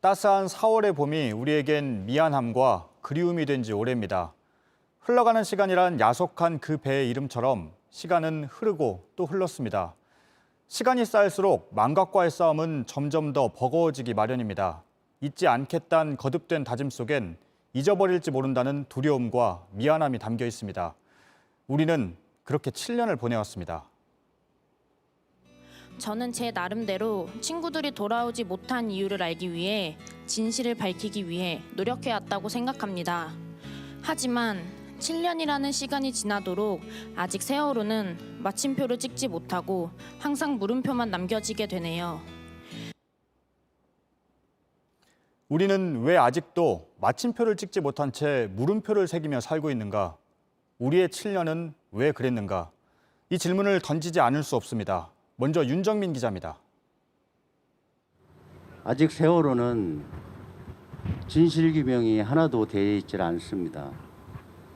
따스한 4월의 봄이 우리에겐 미안함과 그리움이 된 지 오래입니다. 흘러가는 시간이란 야속한 그 배의 이름처럼 시간은 흐르고 또 흘렀습니다. 시간이 쌓일수록 망각과의 싸움은 점점 더 버거워지기 마련입니다. 잊지 않겠다는 거듭된 다짐 속엔 잊어버릴지 모른다는 두려움과 미안함이 담겨 있습니다. 우리는 그렇게 7년을 보내왔습니다. 저는 제 나름대로 친구들이 돌아오지 못한 이유를 알기 위해 진실을 밝히기 위해 노력해왔다고 생각합니다. 하지만 7년이라는 시간이 지나도록 아직 세월호는 마침표를 찍지 못하고 항상 물음표만 남겨지게 되네요. 우리는 왜 아직도 마침표를 찍지 못한 채 물음표를 새기며 살고 있는가? 우리의 7년은 왜 그랬는가? 이 질문을 던지지 않을 수 없습니다. 먼저 윤정민 기자입니다. 아직 세월호는 진실규명이 하나도 되어 있질 않습니다.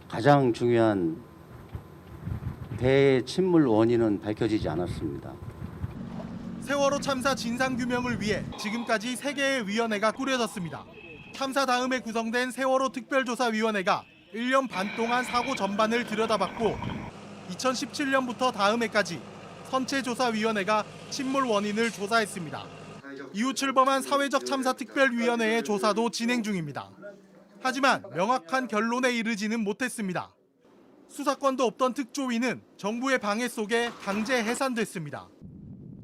가장 중요한 배의 침몰 원인은 밝혀지지 않았습니다. 세월호 참사 진상규명을 위해 지금까지 3개의 위원회가 꾸려졌습니다. 참사 다음에 구성된 세월호 특별조사위원회가 1년 반 동안 사고 전반을 들여다봤고 2017년부터 다음 해까지 선체조사위원회가 침몰 원인을 조사했습니다. 이후 출범한 사회적 참사 특별위원회의 조사도 진행 중입니다. 하지만 명확한 결론에 이르지는 못했습니다. 수사권도 없던 특조위는 정부의 방해 속에 강제 해산됐습니다.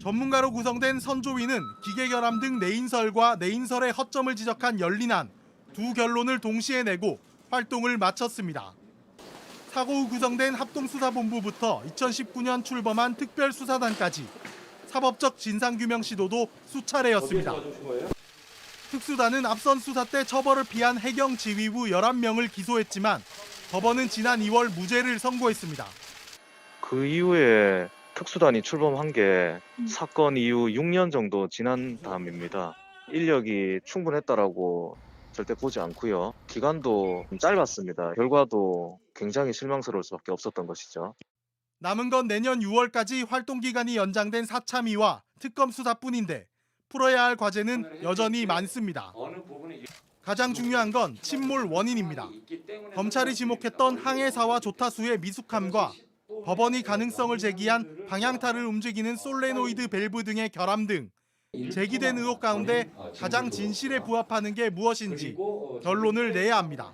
전문가로 구성된 선조위는 기계결함 등 내인설과 내인설의 허점을 지적한 열린안 두 결론을 동시에 내고 활동을 마쳤습니다. 사고 후 구성된 합동수사본부부터 2019년 출범한 특별수사단까지 사법적 진상규명 시도도 수차례였습니다. 특수단은 앞선 수사 때 처벌을 피한 해경 지휘부 11명을 기소했지만 법원은 지난 2월 무죄를 선고했습니다. 그 이후에 특수단이 출범한 게 사건 이후 6년 정도 지난 다음입니다. 인력이 충분했다라고 절대 보지 않고요. 기간도 짧았습니다. 결과도 굉장히 실망스러울 수밖에 없었던 것이죠. 남은 건 내년 6월까지 활동 기간이 연장된 사참위와 특검 수사뿐인데 풀어야 할 과제는 여전히 많습니다. 가장 중요한 건 침몰 원인입니다. 검찰이 지목했던 항해사와 조타수의 미숙함과 법원이 가능성을 제기한 방향타를 움직이는 솔레노이드 밸브 등의 결함 등 제기된 의혹 가운데 가장 진실에 부합하는 게 무엇인지 결론을 내야 합니다.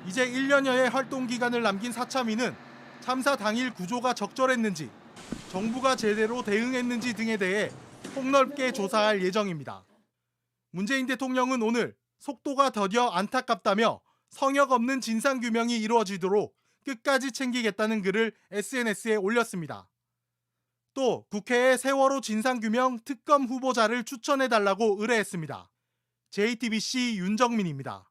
이제 1년여의 활동 기간을 남긴 사참위는 참사 당일 구조가 적절했는지, 정부가 제대로 대응했는지 등에 대해 폭넓게 조사할 예정입니다. 문재인 대통령은 오늘 속도가 더뎌 안타깝다며 성역 없는 진상규명이 이루어지도록 끝까지 챙기겠다는 글을 SNS에 올렸습니다. 또 국회에 세월호 진상규명 특검 후보자를 추천해달라고 의뢰했습니다. JTBC 윤정민입니다.